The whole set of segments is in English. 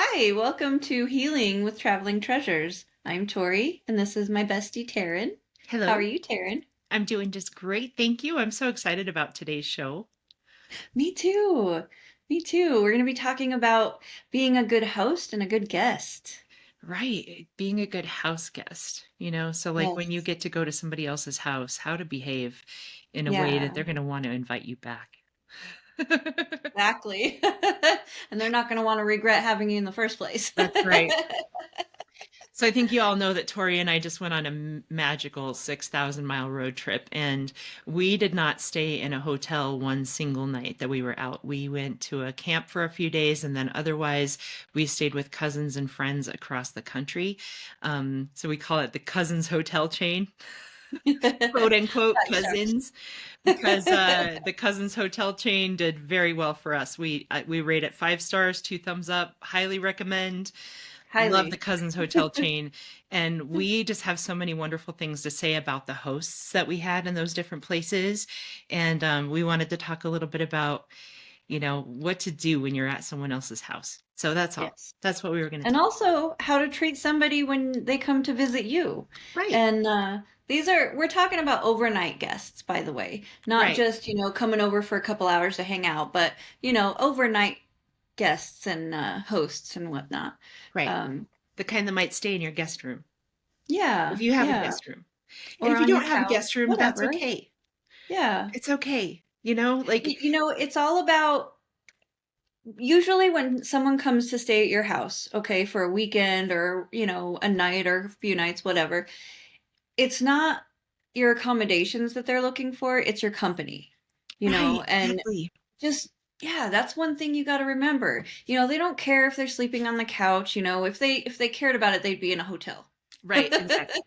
Hi, welcome to Healing with Traveling Treasures. I'm Tori, and this is my bestie Taryn. How are Hello. you, Taryn? I'm doing just great. Thank you. I'm so excited about today's show. Me too. Me too. We're going to be talking about being a good host and a good guest. Right. Being a good house guest, so like when you Yes. get to go to somebody else's house, how to behave in a way that Yeah, they're going to want to invite you back. exactly. And they're not going to want to regret having you in the first place. That's right. So I think you all know that Tori and I just went on a magical 6,000-mile road trip, and we did not stay in a hotel one single night that we were out. We went to a camp for a few days, and then otherwise we stayed with cousins and friends across the country. So we call it the Cousins Hotel Chain, quote unquote That starts. cousins, because the Cousins Hotel Chain did very well for us. We rate it 5 stars, 2 thumbs up, highly recommend. Love the Highly. Cousins Hotel chain. And we just have so many wonderful things to say about the hosts that we had in those different places. And we wanted to talk a little bit about, what to do when you're at someone else's house. So that's all. Yes. That's what we were going to And talk. also how to treat somebody when they come to visit you. Right, And we're talking about overnight guests, by the way, not right, just, coming over for a couple hours to hang out, but, overnight guests and hosts and whatnot. right. Um, The kind that might stay in your guest room if yeah, you have a yeah. guest room. And Or if you on your don't have a couch, guest room, that's whatever. okay. Yeah. It's okay. Like, It's all about usually when someone comes to stay at your house, okay, for a weekend or, a night or a few nights, whatever, it's not your accommodations that they're looking for, it's your company, right, and exactly. just, yeah, that's one thing you got to remember. They don't care if they're sleeping on the couch, if they cared about it, they'd be in a hotel. Right, exactly.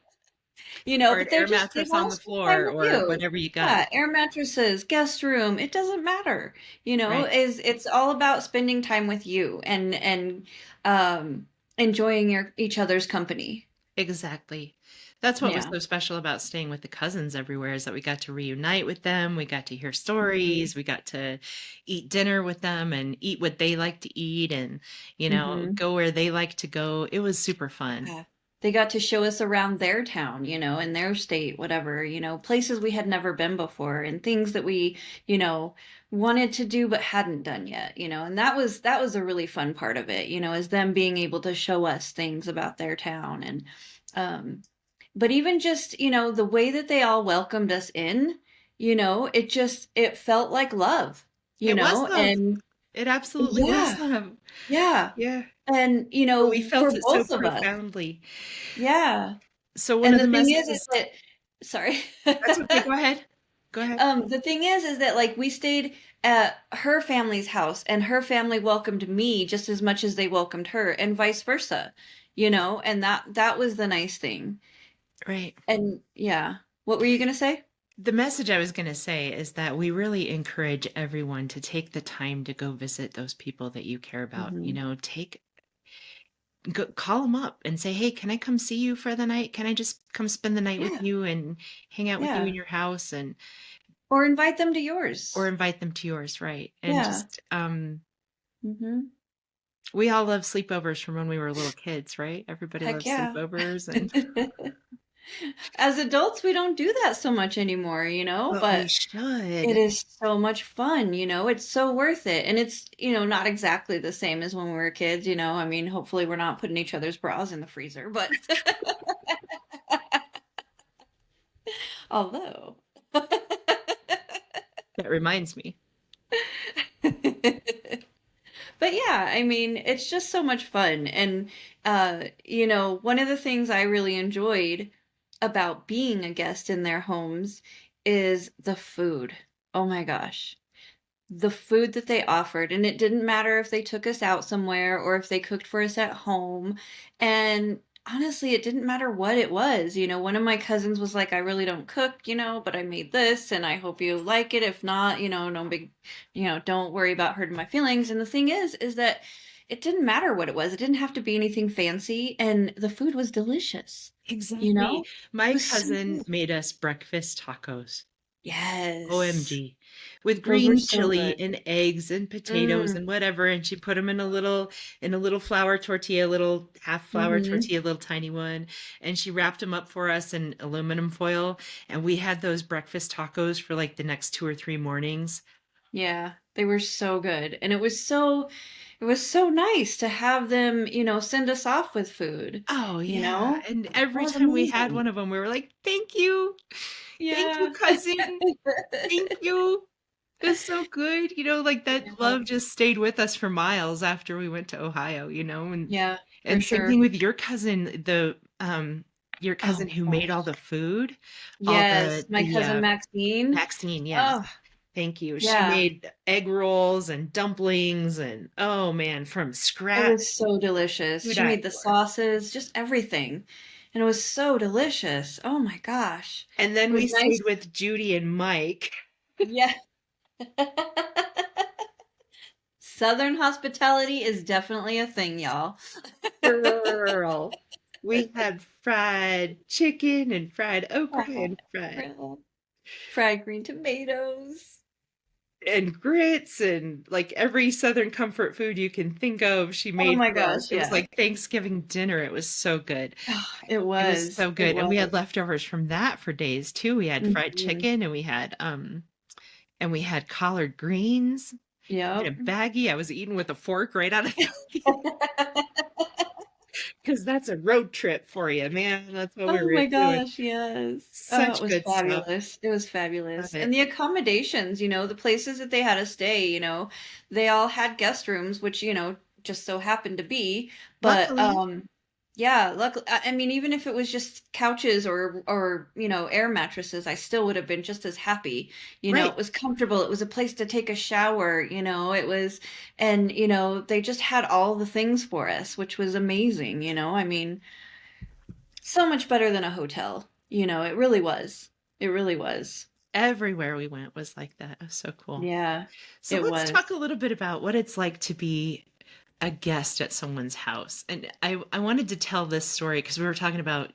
Or an But air they mattress want on to the spend time floor with or you. whatever you got. Yeah, air mattresses, guest room, it doesn't matter. Right. Is it's all about spending time with you and um enjoying your each other's company. Exactly. That's what was Yeah. so special about staying with the cousins everywhere is that we got to reunite with them. We got to hear Mhm. stories. We got to eat dinner with them and eat what they like to eat and, Mhm. go where they like to go. It was super fun. Yeah. They got to show us around their town, in their state, whatever, places we had never been before and things that we, you know, wanted to do but hadn't done yet, and that was a really fun part of it, is them being able to show us things about their town and um but even just, the way that they all welcomed us in, it felt like love, It was love. and It absolutely was yeah, love. yeah. Yeah. And, But we for felt it so both of us. profoundly. Yeah. So one And of the the thing is messages. that sorry. That's okay. Go ahead. Go ahead. The thing is that like we stayed at her family's house and her family welcomed me just as much as they welcomed her and vice versa, and that was the nice thing. Right. And yeah. What were you gonna say? The message I was going to say is that we really encourage everyone to take the time to go visit those people that you care about. Hmm. Call them up and say, "Hey, can I come see you for the night? Can I just come spend the night with Yeah. you and hang out with you in Yeah. your house?" And Or invite them to or yours. invite them to yours, right? And Yeah. just Hmm. we all love sleepovers from when we were little kids, right? Everybody Heck loves yeah. sleepovers and As adults, we don't do that so much anymore, but we but it should. is so much fun, it's so worth it. And it's, not exactly the same as when we were kids, I mean, hopefully we're not putting each other's bras in the freezer, but although. That reminds me. But yeah, I mean, it's just so much fun. And, one of the things I really enjoyed about being a guest in their homes is the food. Oh my gosh. The food that they offered, and it didn't matter if they took us out somewhere or if they cooked for us at home. And honestly, it didn't matter what it was. One of my cousins was like, I really don't cook, but I made this and I hope you like it. If not, no big, don't worry about hurting my feelings. And the thing is that it didn't matter what it was. It didn't have to be anything fancy. And the food was delicious. Exactly. It My was so cousin good. made us breakfast tacos. Yes. OMG. with Those were green so chili good. and eggs and potatoes Mm, and whatever, and she put them in a little flour tortilla, little half flour mhm. tortilla, little tiny one, and she wrapped them up for us in aluminum foil, and we had those breakfast tacos for like the next 2 or 3 mornings. Yeah, they were so good. And it was so nice to have them, send us off with food, Oh you yeah, know? and That every was time we had amazing. one of them, we were like, "Thank you. Thank you, Yeah. cousin. Thank you." It was so good, like, that Yeah. love just stayed with us for miles after we went to Ohio, Yeah, for and same thing sure. with your Oh cousin my who made all gosh. the food, all Yes, my cousin Maxine. Maxine, yes. Oh, Thank you. She yeah. made egg rolls and dumplings and, oh man, from It scratch was so delicious. to She die made the for. sauces, just everything. And it was so delicious. Oh my gosh. And It then we was nice. stayed with Judy and Mike. Yeah. Southern hospitality is definitely a thing, y'all. Girl. We had fried chicken and fried okra Fried okra, fried green tomatoes. and grits and like every Southern comfort food you can think of, she Oh made my for us. gosh, It was yeah. like Thanksgiving dinner. It was so good. Oh, it It was was. so It good. And we had was. leftovers from that for days too. We had fried Mhm. chicken and we had collard greens in a Yep. baggie. I was eating with a fork right out of the because that's a road trip for you, man. That's what we Oh were my doing. gosh, yes. Oh, it Such was good stuff. fabulous. It was Love fabulous. And it. the accommodations, the places that they had us stay, they all had guest rooms, which, just so happened to be. But Luckily, yeah, luckily, I mean, even if it was just couches or, air mattresses, I still would have been just as happy. right. It was comfortable. It was a place to take a shower, it was, and, they just had all the things for us, which was amazing. I mean, so much better than a hotel. It really was. It really was. Everywhere we went was like that. It was so cool. Yeah, So it let's talk was. a little bit about what it's like to be a guest at someone's house. And I wanted to tell this story because we were talking about,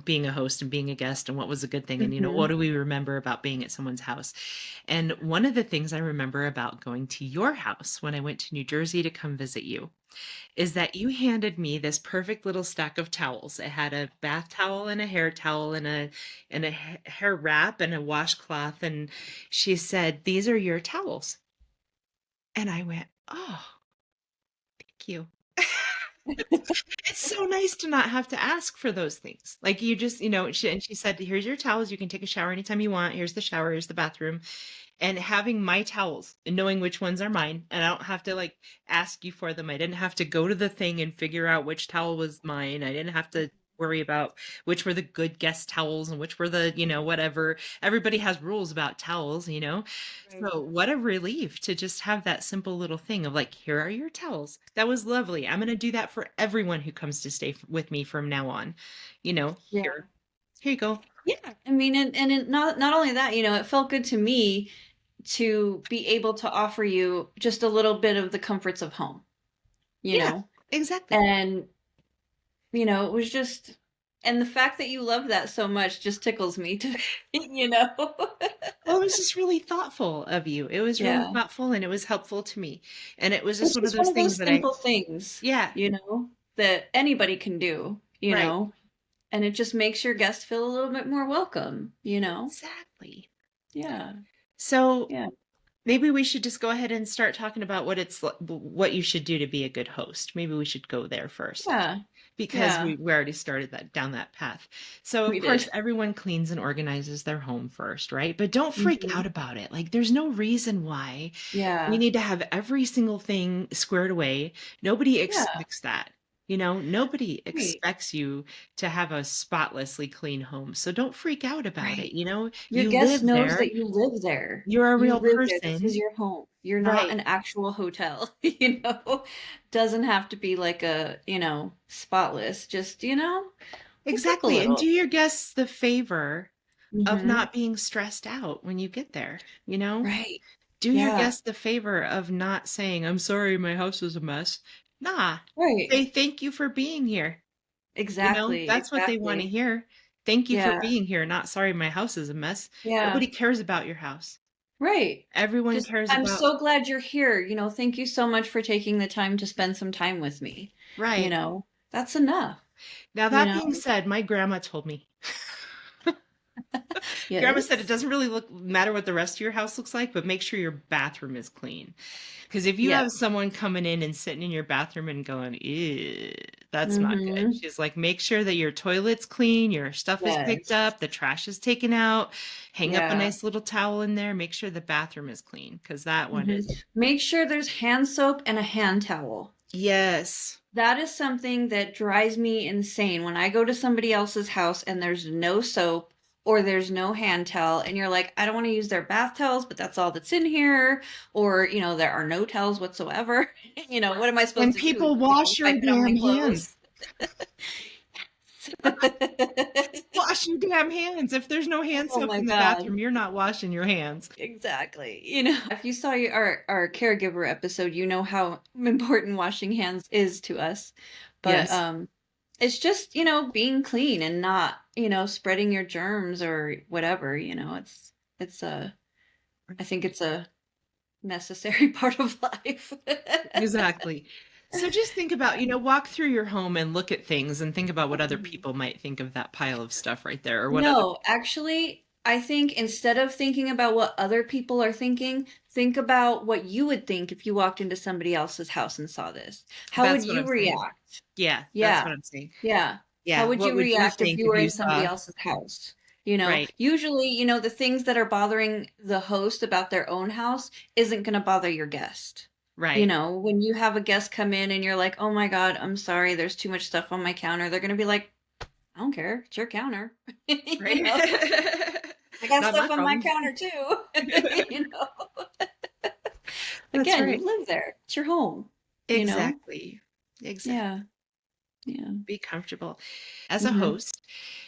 being a host and being a guest and what was a good thing. And, what Hmm. do we remember about being at someone's house? And one of the things I remember about going to your house when I went to New Jersey to come visit you is that you handed me this perfect little stack of towels. It had a bath towel and a hair towel and a hair wrap and a washcloth. And she said, "These are your towels." And I went, "Oh, thank you." It's so nice to not have to ask for those things. Like you just, she said, "Here's your towels. You can take a shower anytime you want. Here's the shower. Here's the bathroom." And having my towels and knowing which ones are mine, and I don't have to like ask you for them. I didn't have to go to the thing and figure out which towel was mine. I didn't have to worry about which were the good guest towels and which were the, whatever. Everybody has rules about towels. Right. So what a relief to just have that simple little thing of like, here are your towels. That was lovely. I'm going to do that for everyone who comes to stay with me from now on. Yeah. Here you go. Yeah. I mean, not only that, it felt good to me to be able to offer you just a little bit of the comforts of home, you Yeah, know, exactly. and it was just, and the fact that you love that so much just tickles me to, you know. Well, it was just really thoughtful of you. It was really Yeah. thoughtful and it was helpful to me. And it was just It's one of just one those of things those that I, simple things, yeah, that anybody can do, right. and it just makes your guests feel a little bit more welcome. Exactly. Yeah. So Yeah. maybe we should just go ahead and start talking about what you should do to be a good host. Maybe we should go there first Yeah. because Yeah. we already started that down that path. So of We course did. everyone cleans and organizes their home first, right? But don't freak Hmm. out about it. Like there's no reason why we Yeah. need to have every single thing squared away. Nobody Yeah. expects that. Nobody Right. expects you to have a spotlessly clean home. So don't freak out about it. Right. Your You guest live knows there. that you live there. You're a You real live there. This is person. your home. You're not Right. an actual hotel, Doesn't have to be like spotless. Just, we'll take a Exactly. And do little. your guests the favor of Hmm. not being stressed out when you get there, you know? Right. Do your Yeah. guests the favor of not saying, "I'm sorry, my house is a mess." Nah. Right. Say thank you for being here. Exactly. That's what they want to Exactly. hear. Thank you for Yeah. being here, not sorry, my house is a mess. Yeah. Nobody cares about your house. Right. Everyone Just, cares "I'm about so glad you're here, thank you so much for taking the time to spend some time with me." You right. know? That's enough, Now you that being know? said, my grandma told me grandma said it Yes. doesn't really look matter what the rest of your house looks like, but make sure your bathroom is clean. Because if you have Yes. someone coming in and sitting in your bathroom and going, ew, that's not good. Mhm. She's like, make sure that your toilet's clean, your stuff is picked Yes. up, the trash is taken out, hang up a Yeah. nice little towel in there, make sure the bathroom is clean. Because that one Mhm. is, Make sure there's hand soap and a hand towel. yes, That is something that drives me insane when I go to somebody else's house and there's no soap or there's no hand towel and you're like, I don't want to use their bath towels, but that's all that's in here. Or, there are no towels whatsoever. What am I supposed and to do? people wash Wipe your it on my damn hands. clothes? Wash your damn hands. If there's no hand Oh soap my in the God. bathroom, you're not washing your hands. Exactly. If you saw our caregiver episode, you know how important washing hands is to us. But Yes. it's just, being clean and not, spreading your germs or whatever, it's a I think it's a necessary part of life. Exactly. So just think about, walk through your home and look at things and think about what other Mhm. people might think of that pile of stuff right there or what other No, actually, I think instead of thinking about what other people are thinking, think about what you would think if you walked into somebody else's house and saw this. How would that's what you I'm saying. react? Yeah, that's Yeah. what I'm saying. Yeah. How Yeah, would what you would you react if think you if were you in somebody saw else's house? right, Usually, the things that are bothering the host about their own house isn't going to bother your guest. right, When you have a guest come in and you're like, "Oh my God, I'm sorry, there's too much stuff on my counter." They're going to be like, "I don't care. It's your counter." right? I got Not my stuff on my problem. counter too. you know. That's Again, right. you live there. It's your home, you know? Exactly. Exactly. Yeah. Yeah. Be comfortable. As a Hmm. host,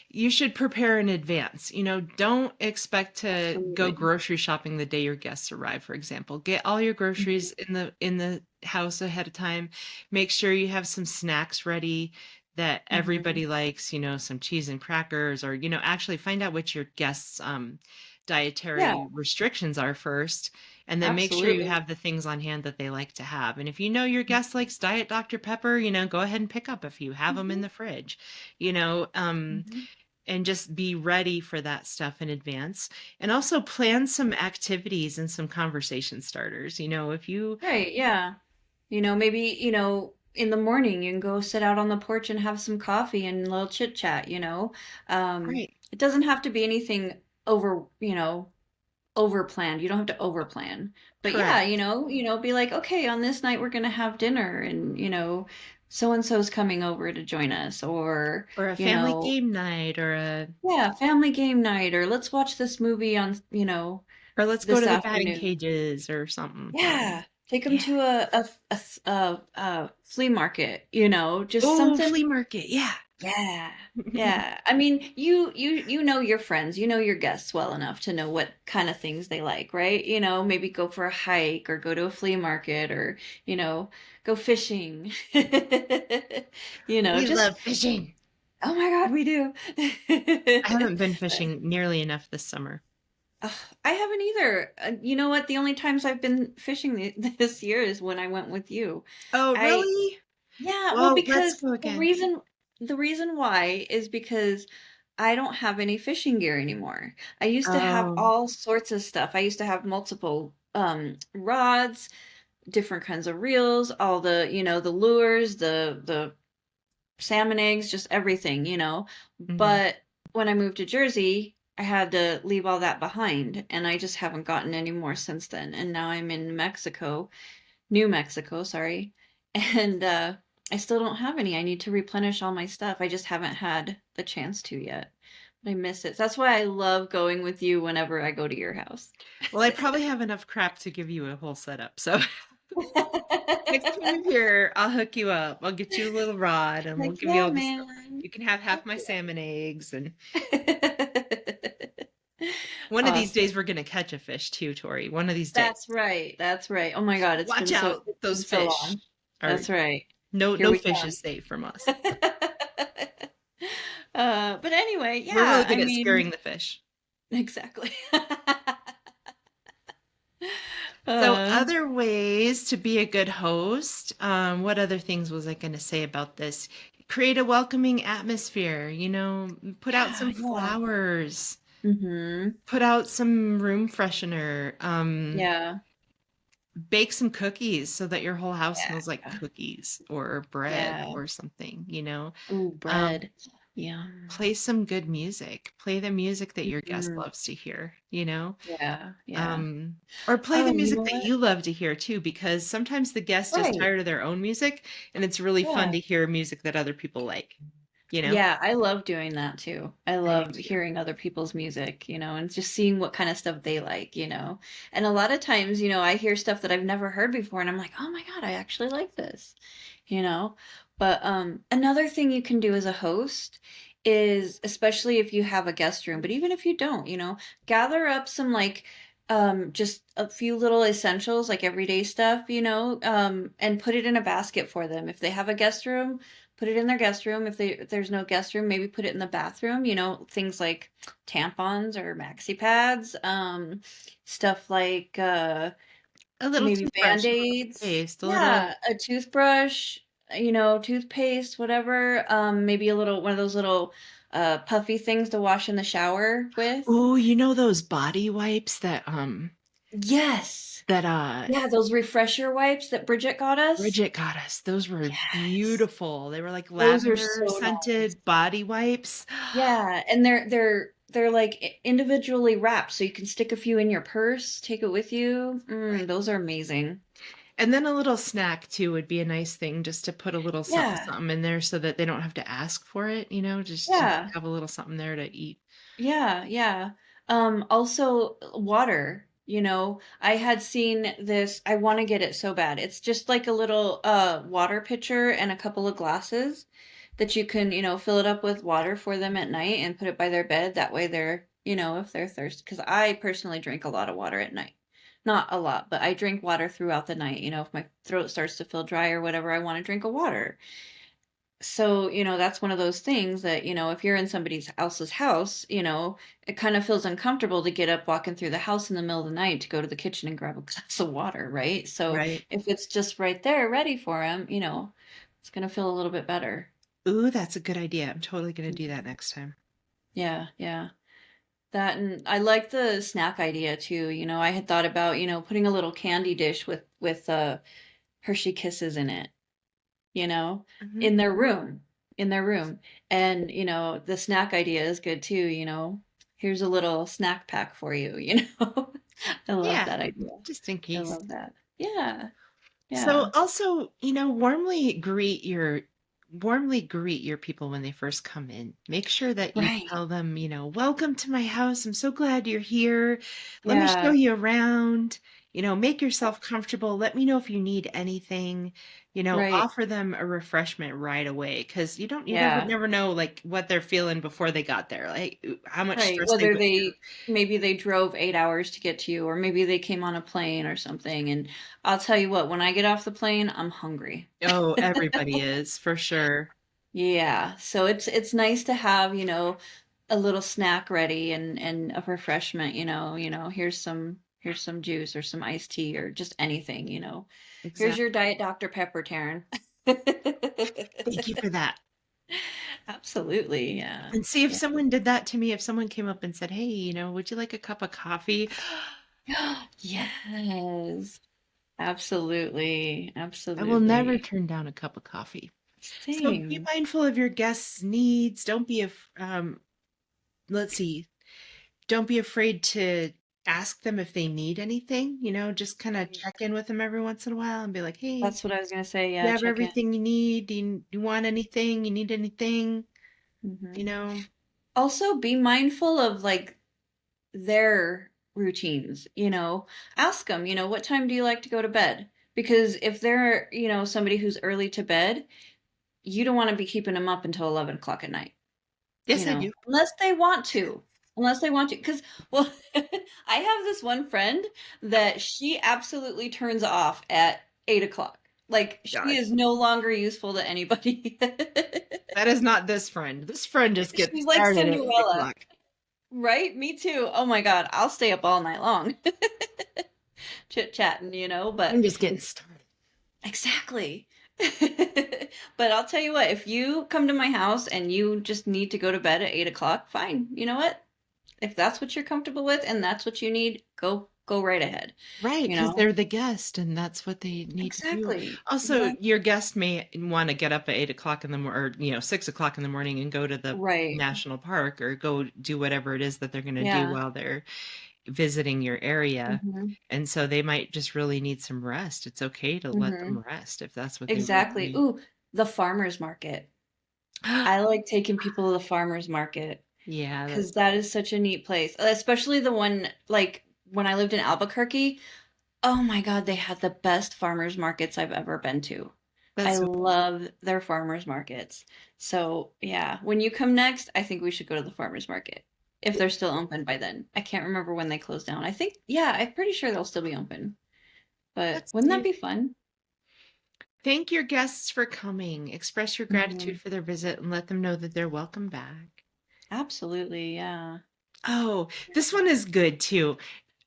you should prepare in advance. Don't expect to go Absolutely. grocery shopping the day your guests arrive, for example. Get all your Mhm. groceries in the house ahead of time. Make sure you have some snacks ready that Mhm. everybody likes, some cheese and crackers or, actually find out what your guests Yeah, dietary restrictions are first and then make sure you absolutely. have the things on hand that they like to have. And if you know your guest likes Diet Dr. Pepper, go ahead and pick up a few, have them in Mhm. the fridge, you know, um, Mhm. and just be ready for that stuff in advance. And also plan some activities and some conversation starters. If you, Right, yeah. Maybe, in the morning you can go sit out on the porch and have some coffee and a little chit chat. right, It doesn't have to be anything over planned. You don't have to over plan. But yeah, correct. be like, okay, on this night we're gonna have dinner and so and so's coming over to join us or, Or a you family know, game night yeah, family game night or let's watch this movie on, or let's go this to the batting afternoon. cages or something fun. Yeah. Take them Yeah. to a flea market, just Oh, something. flea market. Yeah. Yeah. Yeah. I mean, you know your friends, you know your guests well enough to know what kind of things they like, right? Maybe go for a hike or go to a flea market or, go fishing. We Just love fishing. oh my God, we do. I haven't been fishing nearly enough this summer. Ugh, I haven't either. You know what? The only times I've been fishing this year is when I went with you. Oh, I really? Yeah, well, Well, let's because go again. the reason why is because I don't have any fishing gear anymore. I used to have Oh, all sorts of stuff. I used to have multiple rods, different kinds of reels, all the lures, the salmon eggs, just everything. mhm. But when I moved to Jersey, I had to leave all that behind, and I just haven't gotten any more since then. And now I'm in New Mexico, sorry. And I still don't have any. I need to replenish all my stuff. I just haven't had the chance to yet. But I miss it. So that's why I love going with you whenever I go to your house. Well, I probably have enough crap to give you a whole setup. So next time you're here, I'll hook you up. I'll get you a little rod and we'll Like, give you yeah, all the stuff. man. You can have half my Okay. salmon eggs. And one of these Awesome. days, we're going to catch a fish too, Tori. One of these days. That's right. That's right. Oh my God, Watch out. it's Those been so fish long. are That's right. no, Here no we fish is come. safe from us. But anyway, We're yeah, really I good at mean, scaring the fish. exactly. So Uh, other ways to be a good host, what other things was I going to say about this? Create a welcoming atmosphere, put out yeah, some yeah. flowers, Mm-hmm. put out some room freshener, Yeah, bake some cookies so that your whole house smells like yeah, cookies or bread yeah. or something. Ooh, Um, bread. Yum. Play some good music. Play the music that your guest Mhm. loves to hear. Yeah, yeah. Um, or play Oh, the and you music know that what? you love to hear too, because sometimes the guest is Right. tired of their own music, and it's really fun Yeah. to hear music that other people like, you know? Yeah, I love doing that too. I I do love too. hearing other people's music, and just seeing what kind of stuff they like. And a lot of times, I hear stuff that I've never heard before and I'm like, "Oh my God, I actually like this." You know? But another thing you can do as a host is, especially if you have a guest room, but even if you don't, gather up some like just a few little essentials like everyday stuff, and put it in a basket for them. If they have a guest room, put it in their guest room. If there's no guest room, maybe put it in the bathroom. Things like tampons or maxi pads, stuff like A little maybe toothbrush, a little band-aids. toothpaste, a little. Yeah, a toothbrush, toothpaste, whatever. Maybe a little one of those little puffy things to wash in the shower with. Oh, those body wipes Yes. that Yeah, those refresher wipes that Bridget got us. Bridget got us. Those were Yes. beautiful. They were like Those are lavender so nice. scented body wipes. Yeah, and they're like individually wrapped, so you can stick a few in your purse, take it with you. Right. Those are amazing. And then a little snack too would be a nice thing, just to put a little something Yeah, something in there so that they don't have to ask for it, just yeah, have a little something there to eat. yeah, yeah. Also water. I had seen this. I want to get it so bad. It's just like a little water pitcher and a couple of glasses that you can, fill it up with water for them at night and put it by their bed. That way they're, if they're thirsty. Because I personally drink a lot of water at night. Not a lot, but I drink water throughout the night. If my throat starts to feel dry or whatever, I want to drink a water. So, that's one of those things that, if you're in somebody else's house, it kind of feels uncomfortable to get up walking through the house in the middle of the night to go to the kitchen and grab a glass of water, right? So Right. if it's just right there ready for him, it's going to feel a little bit better. Ooh, that's a good idea. I'm totally gonna do that Mhm. next time. Yeah, yeah. That, and I like the snack idea too. I had thought about, putting a little candy dish with Hershey Kisses in it, you know, Hmm. in their room, in their room. And, the snack idea is good too, Here's a little snack pack for you. I love Yeah, that idea. just in I case. love that. Yeah, So yeah. also, warmly greet your people when they first come in. Make sure that you Right. tell them, welcome to my house. I'm so glad you're here. Let me show Yeah, you around. Make yourself comfortable. Let me know if you need anything. right. Offer them a refreshment right away, because you never Yeah. never know like what they're feeling before they got there, like how much Right. stress they Whether went they through. maybe they drove 8 hours to get to you, or maybe they came on a plane or something. And I'll tell you what, when I get off the plane, I'm hungry. Oh, everybody is for sure. Yeah. So it's nice to have, a little snack ready and a refreshment, here's some juice or some iced tea or just anything. Here's your Exactly. Diet Dr. Pepper, Taryn. Thank you for that. Absolutely. Yeah. And see if Yeah. someone did that to me, if someone came up and said, "Hey, would you like a cup of coffee?" Yes. Absolutely. I will never Absolutely. turn down a cup of coffee. So be Same. mindful of your guests' needs. Don't be let's see. Don't be afraid to ask them if they need anything, just kind of Right. check in with them every once in a while and be like, "Hey, That's what I was gonna say. you Yeah, have check in. everything you need? Do you want anything? You need anything?" Hmm. You know? Also, be mindful of like their routines. Ask them, what time do you like to go to bed? Because if they're, somebody who's early to bed, you don't want to be keeping them up until 11 o'clock at night, Yes, I do. unless they want to. Unless they want to. Because, well, I have this one friend that she absolutely turns off at 8 o'clock. Like, she God. is no longer useful to anybody. That is not this friend. This friend just gets She's like started at 8 Cinderella. o'clock. Right? Me too. Oh my God. I'll stay up all night long. chit-chatting, but I'm just getting started. exactly. But I'll tell you what, if you come to my house and you just need to go to bed at 8 o'clock, fine. You know what? If that's what you're comfortable with and that's what you need, go right ahead. Right, You because know? they're the guest and that's what they need to do. Exactly. Also, Exactly. your guest may want to get up at 8 o'clock in the morning, or 6 o'clock in the morning and go to the Right. national park or go do whatever it is that they're going to do Yeah. while they're visiting your area. Hmm. And so they might just really need some rest. It's okay to let Hmm. them rest if that's what they really Exactly. need. Ooh, the farmer's market. I like taking people to the farmer's market Yeah, because that is such a neat place, especially the one like when I lived in Albuquerque. Oh my God, they had the best farmers markets I've ever been to. I that's so cool. love their farmers markets. So, yeah, when you come next, I think we should go to the farmers market if they're still open by then. I can't remember when they close down. I think, yeah, I'm pretty sure they'll still be open. But Let's wouldn't that see. be fun? Thank your guests for coming. Express your Hmm. gratitude for their visit and let them know that they're welcome back. Absolutely, yeah. Oh, this one is good too.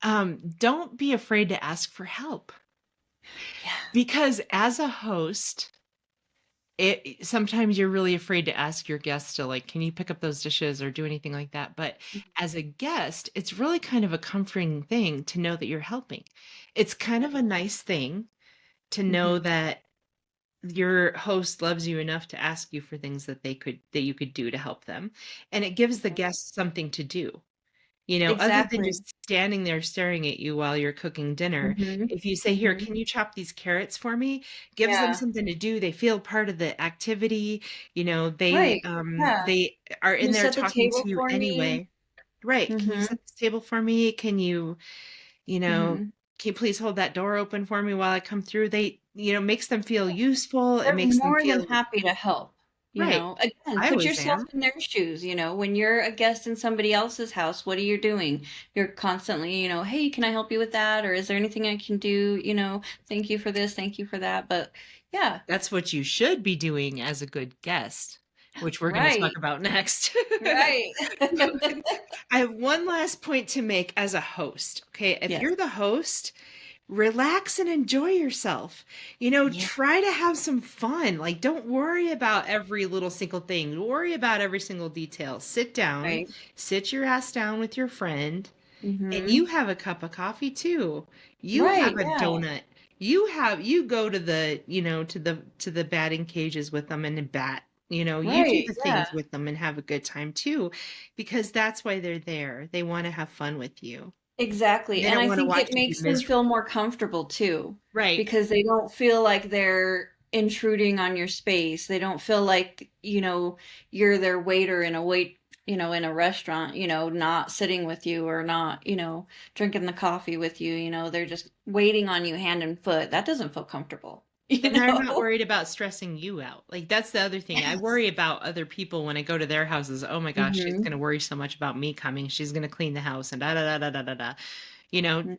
Don't be afraid to ask for help Yeah. because as a host, sometimes you're really afraid to ask your guests to like, can you pick up those dishes or do anything like that? But as a guest, it's really kind of a comforting thing to know that you're helping. It's kind of a Right. nice thing to know Hmm. that your host loves you enough to ask you for things that you could do to help them, and it gives the Right. guests something to do. Other than Exactly. just standing there staring at you while you're cooking dinner, Hmm. if you say, "Here, Hmm. can you chop these carrots for me?" Gives them Yeah. something to do. They feel part of the activity. Right. Yeah. They are Can in you there set the talking to table you for me? anyway. Right. Can you Hmm. set this table for me? You know, Hmm. can you please hold that door open for me while I come through? Makes them feel useful. It They're makes them more than feel happy to help. right. Again, I put always yourself am. in their shoes. When you're a guest in somebody else's house, what are you doing? You're constantly, hey, can I help you with that? Or is there anything I can do? Thank you for this, thank you for that. But yeah, That's what you should be doing as a good guest, which we're going to talk right, about next. right. I have one last point to make as a host. Okay, if Yes. you're the host, relax and enjoy yourself. Yeah. Try to have some fun. Like, don't worry about every little single thing. Worry about every single detail. Sit down, Right. sit your ass down with your friend, and Mm-hmm. you have a cup of coffee too. You have Right. a Yeah. donut. You go to the batting cages with them and bat. You do Right. the Yeah. things with them and have a good time too, because that's why they're there. They want to have fun with you. Exactly. They And don't I want to think watch it you be makes them miserable. feel more comfortable too, Right. because they don't feel like they're intruding on your space. They don't feel like, you're their waiter in a restaurant, not sitting with you or not, drinking the coffee with you, they're just waiting on you hand and foot. That doesn't feel comfortable, you And they're not know? worried about stressing you out. Like, that's the other thing. I Yes. worry about other people when I go to their houses. Oh my gosh, she's Hmm. going to worry so much about me coming. She's going to clean the house and da da da da da da da. You know, Hmm.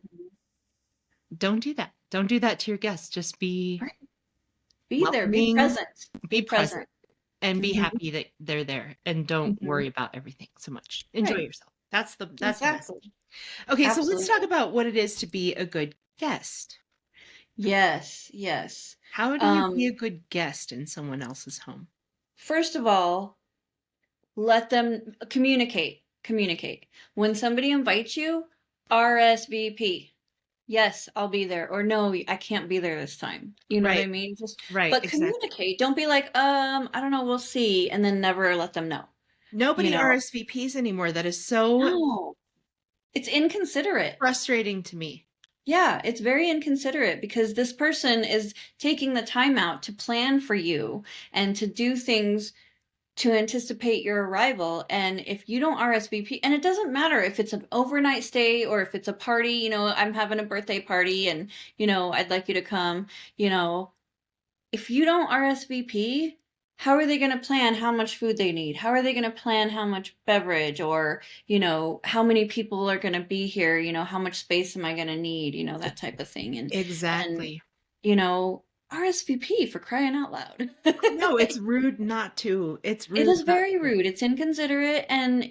don't do that. Don't do that to your guests. Just be Right. Be there, be welcoming, present, be be present, present. and be Hmm. happy that they're there. And don't Hmm. worry about everything so much. Enjoy Right. yourself. That's the message. Exactly. Okay, so let's talk Absolutely. about what it is to be a good guest. Yes, yes. How do you be a Um, good guest in someone else's home? First of all, let them communicate. Communicate. When somebody invites you, RSVP. Yes, I'll be there. Or no, I can't be there this time. You know what I Right, mean? Just right, but exactly. communicate. Don't be like, I don't know, we'll see, and then never let them know. You Nobody know? RSVPs anymore. That is so No. It's inconsiderate. frustrating to me. Yeah, it's very inconsiderate because this person is taking the time out to plan for you and to do things to anticipate your arrival. And if you don't RSVP, and it doesn't matter if it's an overnight stay or if it's a party, I'm having a birthday party and, I'd like you to come, you know, if you don't RSVP, how are they going to plan how much food they need? How are they going to plan how much beverage or, how many people are going to be here? How much space am I going to need? That type of thing. And, Exactly. you know, RSVP for crying out loud. I know it's rude not to. It's It rude is not very to. rude. It's inconsiderate. And,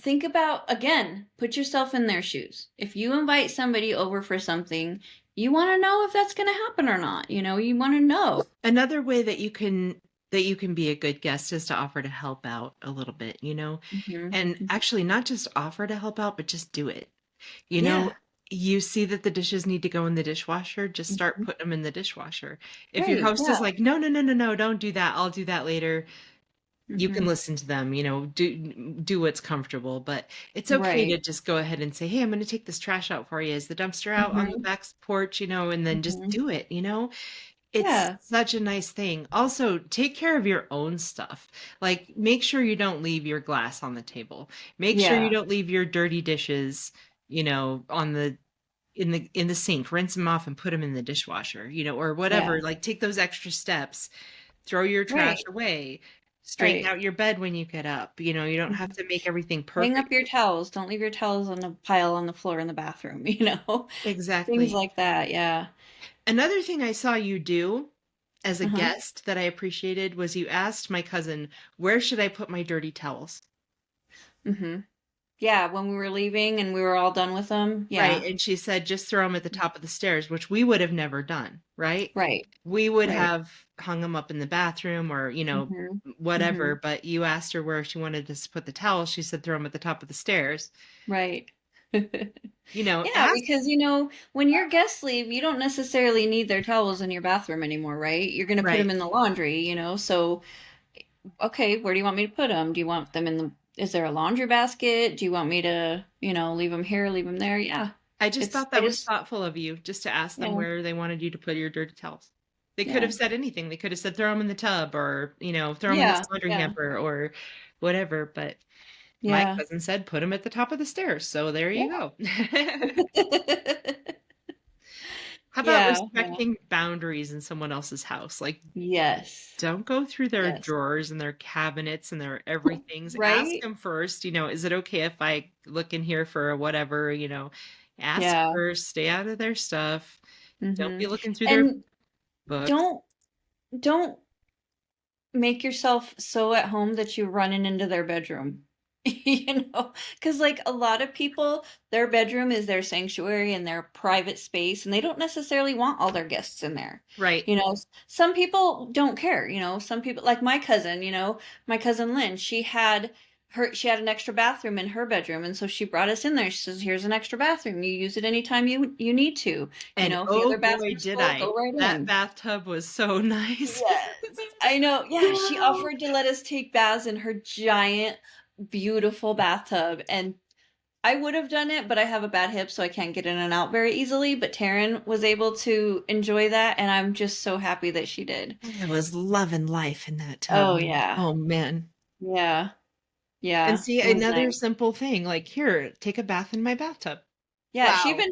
think about, again, put yourself in their shoes. If you invite somebody over for something, you want to know if that's going to happen or not. You want to know. Another way that you can be a good guest is to offer to help out a little bit, Hmm. and actually not just offer to help out, but just do it. You know, Yeah. you see that the dishes need to go in the dishwasher, just start Hmm. putting them in the dishwasher. If your Right. host is Yeah. like, no, no, no, no, no, don't do that. I'll do that later. You can Hmm. listen to them, do what's comfortable, but it's okay Right. to just go ahead and say, hey, I'm going to take this trash out for you. Is the dumpster out on the Hmm. back porch, and then just Hmm. do it. It's Yeah. such a nice thing. Also, take care of your own stuff. Like, make sure you don't leave your glass on the table. Make sure you Yeah. don't leave your dirty dishes, on the in the sink. Rinse them off and put them in the dishwasher, or Yeah. whatever. Like, take those extra steps. Throw your trash Right. away. Straighten Right. out your bed when you get up. You don't have Mhm. to make everything Hang up perfect. your towels. Don't leave your towels on a pile on the floor in the bathroom, Things Exactly. like that. Yeah. Another thing I saw you do as a Uh-huh. guest that I appreciated was you asked my cousin, "Where should I put my dirty towels?" Hmm. Yeah, when we were leaving and we were all done with them. Right, Yeah. and she said, "Just throw them at the top of the stairs," which we would have never done, right? Right. We would Right. have hung them up in the bathroom or, Hmm. whatever, Hmm. but you asked her where she wanted us to put the towels. She said, "Throw them at the top of the stairs." Right. Yeah, Ask. because when your guests leave, you don't necessarily need their towels in your bathroom anymore, right? You're going to put them Right. in the laundry, so okay, where do you want me to put them? Do you want them in is there a laundry basket? Do you want me to, leave them here, leave them there? Yeah. I just It's thought I that was just thoughtful of you, just to ask them Yeah. where they wanted you to put your dirty towels. They could Yeah. have said anything. They could have said, "Throw them in the tub," or, "Throw them in this Yeah. laundry Yeah. hamper," or whatever, but my Yeah. cousin said, "Put them at the top of the stairs," so there Yeah. you go. How about Yeah. Yeah. respecting boundaries in someone else's house? Like, Yes. don't go through their Yes. drawers and their cabinets and their everythings. Ask Right? them first, "Is it okay if I look in here for whatever?" Ask Yeah. first, stay out of their stuff. Don't Hmm. be looking through their And books. don't make yourself so at home that you're running into their bedroom. Because like a lot of people, their bedroom is their sanctuary and their private space, and they don't necessarily want all their guests in there. Right. Some people don't care, some people like my cousin Lynn, she had an extra bathroom in her bedroom, and so she brought us in there. She says, here's an extra bathroom. You use it anytime you need to. And If the oh other boy, bathroom's did full, I. go right That in. bathtub was so nice. Yes, I know. Yeah, she offered to let us take baths in her giant, beautiful bathtub. And I would have done it, but I have a bad hip, so I can't get in and out very easily. But Taryn was able to enjoy that, and I'm just so happy that she did. I was loving life in that tub. Oh, yeah. Oh man. Yeah. And Yeah. see, It was another nice. simple thing, like, here, take a bath in my bathtub. Yeah, Wow.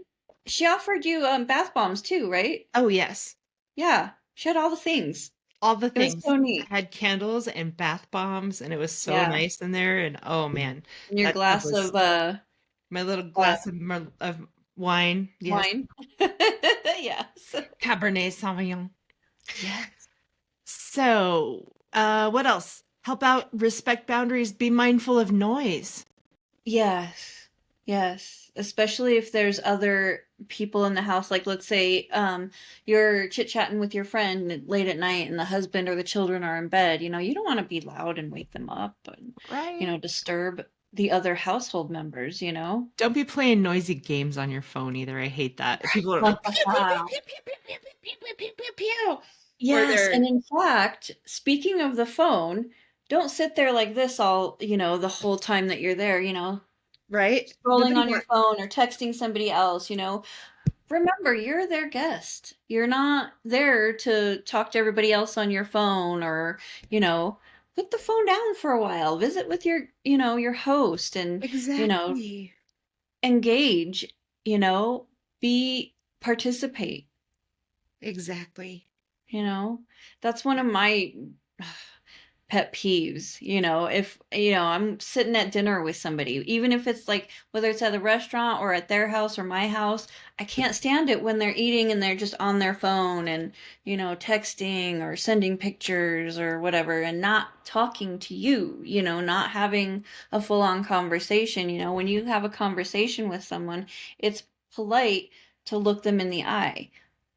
she offered you bath bombs too, right? Oh yes. Yeah. She had all the things. All the It was things. so I neat. had candles and bath bombs, and it was so Yeah. nice in there. And oh man, And your that tub glass was of my little uh glass of wine. Yes. wine. Yes. Cabernet Sauvignon. Yes. So, what else? Help out, respect boundaries, be mindful of noise. Yes. Yes. Especially if there's other people in the house. Like let's say you're chit-chatting with your friend late at night and the husband or the children are in bed. You don't want to be loud and wake them up and, Right. disturb the other household members. Don't be playing noisy games on your phone either. I hate that. People are like pew pew pew pew pew pew pew pew pew pew pew. Or Yes, they're and in fact, speaking of the phone, don't sit there like this all, the whole time that you're there, right. scrolling Nobody on your wants. phone or texting somebody else. Remember, you're their guest. You're not there to talk to everybody else on your phone or, you know, put the phone down for a while. Visit with your host and, Exactly. engage, you know, be participate, Exactly. you know. That's one of my pet peeves. If, I'm sitting at dinner with somebody, even if it's like, whether it's at a restaurant or at their house or my house, I can't stand it when they're eating and they're just on their phone and, texting or sending pictures or whatever and not talking to you, not having a full on conversation. When you have a conversation with someone, it's polite to look them in the eye.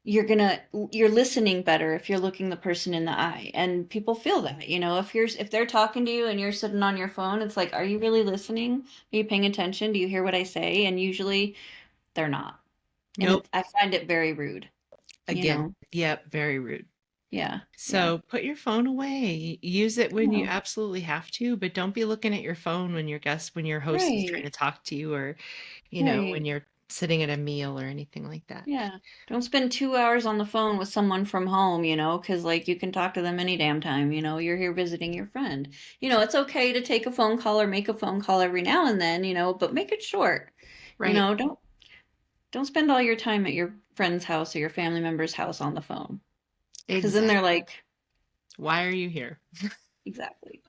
You're listening better if you're looking the person in the eye, and people feel that. If they're talking to you and you're sitting on your phone, it's like, are you really listening? Are you paying attention? Do you hear what I say? And usually they're not, and Nope. I find it very rude. you Again, know yep, very rude. yeah, yeah, So put your phone away. Use it when you yeah. absolutely have to, but don't be looking at your phone when your host is trying Right, to talk to you, or, when right. you're sitting at a meal or anything like that. Yeah, don't spend 2 hours on the phone with someone from home, because like you can talk to them any damn time. You're here visiting your friend. It's okay to take a phone call or make a phone call every now and then, but make it short. Right. Don't spend all your time at your friend's house or your family member's house on the phone, because then they're Exactly. like, Why are you here? exactly.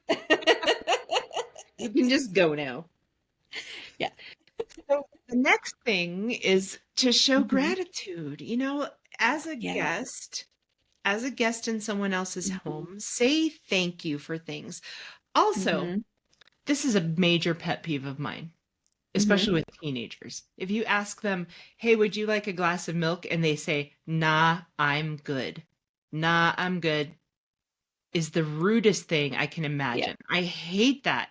You can just go now. Yeah. So the next thing is to show Hmm. gratitude. As a Yeah. guest, as a guest in someone else's Hmm. home, say thank you for things. Also, Hmm. this is a major pet peeve of mine, especially Hmm. with teenagers. If you ask them, hey, would you like a glass of milk? And they say, nah, I'm good. Nah, I'm good, is the rudest thing I can Yeah. imagine. I hate that.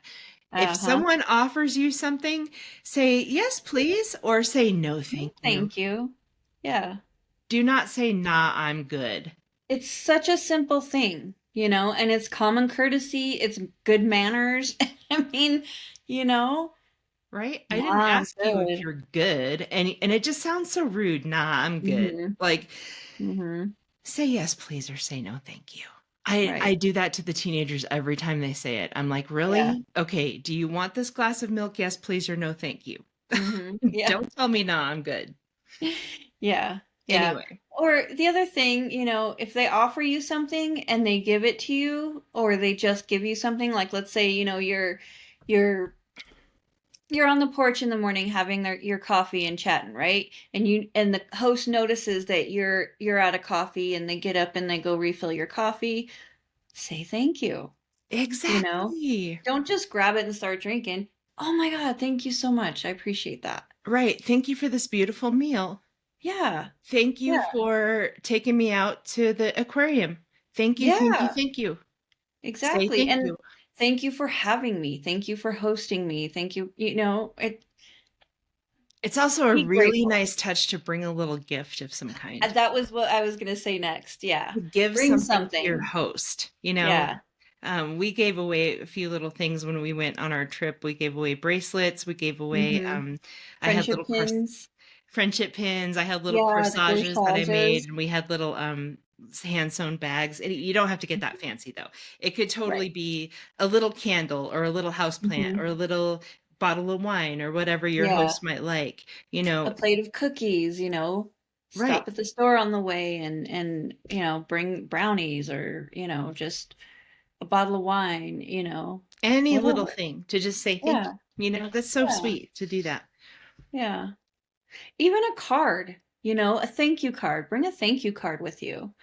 If Uh-huh. someone offers you something, say yes, please, or say no, thank you. Thank you. Yeah. Do not say, nah, I'm good. It's such a simple thing, and it's common courtesy, it's good manners. I mean, you know, Right? I didn't nah, I'm ask you if good. you're good. And it just sounds so rude. Nah, I'm good. Hmm. Like, Hmm. say yes, please, or say no, thank you. I Right. do that to the teenagers every time they say it. I'm like, Yeah. really? Okay, do you want this glass of milk? Yes, please, or no, thank you. Hmm. Yeah. Don't tell me, nah, I'm good. Yeah. Yeah. Anyway, Or the other thing, if they offer you something and they give it to you, or they just give you something, like let's say, you're you're on the porch in the morning having your coffee and chatting, right? And the host notices that you're out of coffee, and they get up and they go refill your coffee. Say thank you. you know exactly. don't just grab it and start drinking. Oh my god, thank you so much, I appreciate that. Right. Thank you for this beautiful meal. Yeah. Thank you Yeah. for taking me out to the aquarium. Thank you, thank you, Yeah, thank you. Say exactly. thank And you. thank you for having me, thank you for hosting me, thank you. It's also a Be really grateful. nice touch to bring a little gift of some kind. That was what I was going to say next. Yeah. To give Bring something to your something. host. Yeah. We gave away a few little things when we went on our trip. We gave away bracelets. We gave away, Hmm. I had little Friendship pins. friendship pins. I had little Yeah, the corsages that I made, corsages. and we had little hand sewn bags. And you don't have to get that fancy though. It could Right. totally be a little candle or a little house plant or Hmm. a little bottle of wine or whatever your Yeah. host might like. A plate of cookies. Right. Stop at the store on the way and bring brownies, or just a bottle of wine, Any little whatever. thing to just say thank Yeah. you. That's so Yeah. sweet to do that. Yeah. Even a card, a thank you card. Bring a thank you card with you,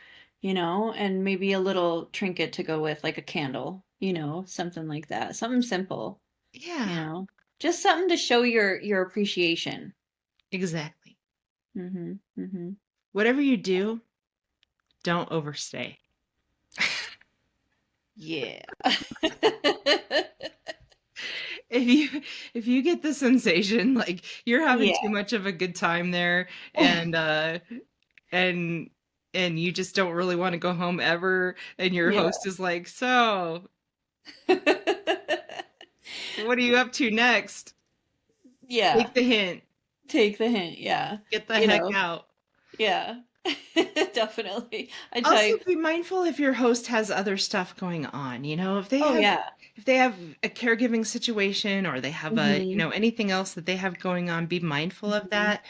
and maybe a little trinket to go with, like a candle, something like that. Something simple, you Yeah, know. Just something to show your appreciation. exactly. Mhm. Mhm. Whatever you do, don't overstay. Yeah. If you if you get the sensation like you're having Yeah. too much of a good time there, and and and you just don't really want to go home ever, and your Yeah. host is like, "So, what are you up to next?" Yeah. Take the hint. Take the hint. Yeah. Get the You heck know. out. Yeah. Definitely. I Also, type. be mindful if your host has other stuff going on. Oh yeah. If they have a caregiving situation, or they have Mhm. anything else that they have going on, be mindful of Mhm. that.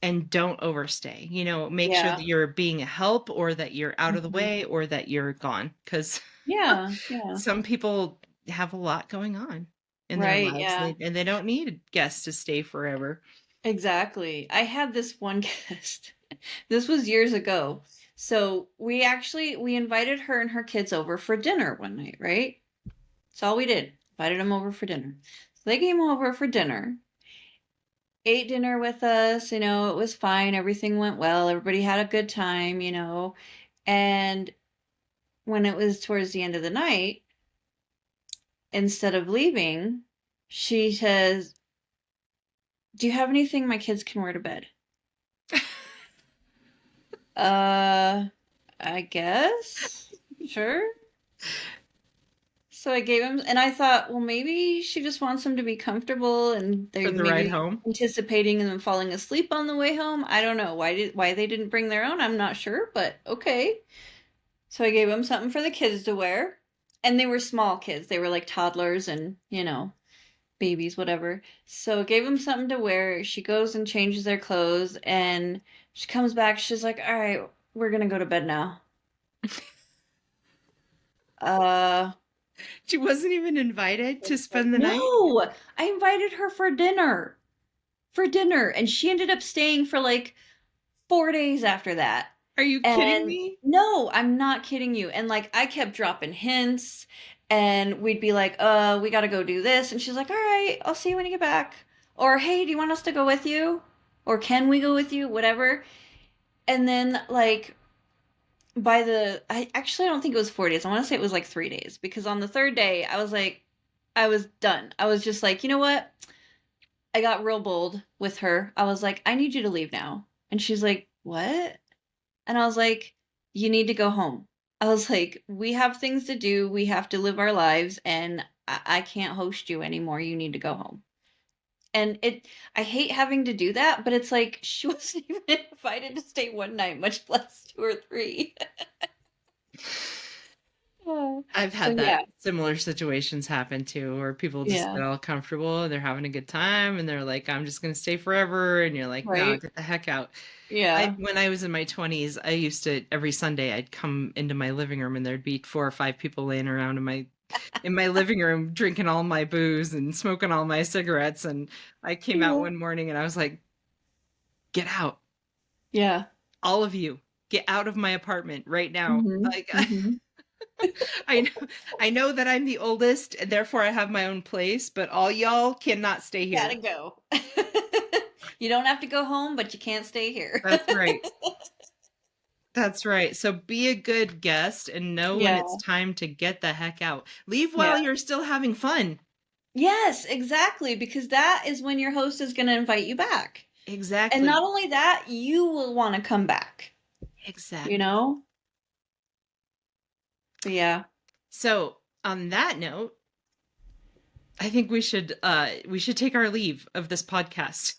and don't overstay. Make sure Yeah. that you're being a help, or that you're out of the Mhm. way, or that you're gone, because Yeah, yeah. some people have a lot going on in their Right, lives, yeah. and they don't need guests to stay forever. Exactly. I had this one guest. This was years ago. So we invited her and her kids over for dinner one night, right? That's all we did. Invited them over for dinner. So they came over for dinner, ate dinner with us, it was fine, everything went well, everybody had a good time, And when it was towards the end of the night, instead of leaving, she says, "Do you have anything my kids can wear to bed?" Uh, I guess. Sure. So I gave him, and I thought, well, maybe she just wants him to be comfortable, and For they're the ride maybe home. anticipating them falling asleep on the way home. I don't know why they didn't bring their own. I'm not sure, but okay. So I gave him something for the kids to wear, and they were small kids. They were like toddlers and babies, whatever. So gave him something to wear. She goes and changes their clothes, and she comes back. She's like, "All right, we're gonna go to bed now." Uh, She wasn't even invited to spend the night. no, I invited her for dinner. For dinner, and she ended up staying for like 4 days after that. Are you kidding And me? no, I'm not kidding you. And like I kept dropping hints, and we'd be like, we gotta go do this. And she's like, all right, I'll see you when you get back. Or hey, do you want us to go with you? Or can we go with you? Whatever. And then like I don't think it was 4 days. I want to say it was like 3 days, because on the third day I was like, I was done. I was just like, you know what? I got real bold with her. I was like, I need you to leave now. And she's like, what? And I was like, you need to go home. I was like, we have things to do. We have to live our lives, and I can't host you anymore. You need to go home. And I hate having to do that, but it's like she wasn't even invited to stay one night, much less two or three. Oh. I've So had yeah, that similar situations happen too, where people just yeah, get all comfortable, they're having a good time, and they're like, I'm just gonna stay forever, and you're like, no, right, get the heck out. yeah. When I was in my 20s, I used to, every Sunday I'd come into my living room, and there'd be 4 or 5 people laying around in my living room drinking all my booze and smoking all my cigarettes. And I came out Yeah. one morning and I was like, get out. Yeah. All of you, get out of my apartment right now. Mhm. Like, Mhm. I know, I know that I'm the oldest and therefore I have my own place, but all y'all cannot stay Gotta here. go. You don't have to go home, but you can't stay here. That's right. That's right. So be a good guest and know when it's Yeah. time to get the heck out. Leave while Yeah. you're still having fun. Yes, exactly, because that is when your host is going to invite you back. And not Exactly. only that, you will want to come back, you Exactly. know? But yeah. So, on that note, I think we should take our leave of this podcast.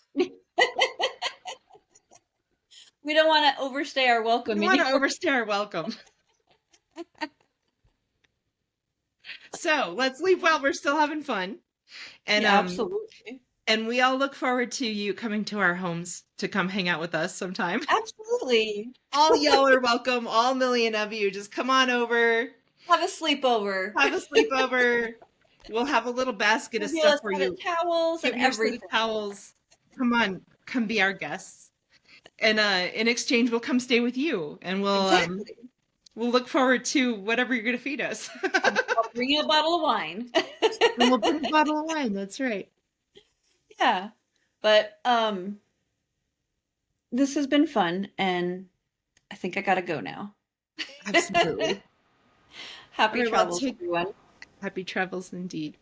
We don't want to overstay our We welcome don't want to anymore. overstay our welcome. So, let's leave while we're still having fun. And Yeah, absolutely. and we all look forward to you coming to our homes to come hang out with us sometime. Absolutely. All y'all are welcome, all million of you. Just come on over, Have a sleepover. have a sleepover. We'll have a little basket of Give you a stuff for set of you. towels and Give your set of everything. towels. Come on, come be our guests. And in exchange, we'll come stay with you, and Exactly. we'll look forward to whatever you're gonna feed us. I'll bring you a bottle of wine. And we'll bring a bottle of wine. That's right. Yeah. But this has been fun, and I think I gotta go now. Absolutely. All Happy right. Well, travels, take everyone. happy travels indeed.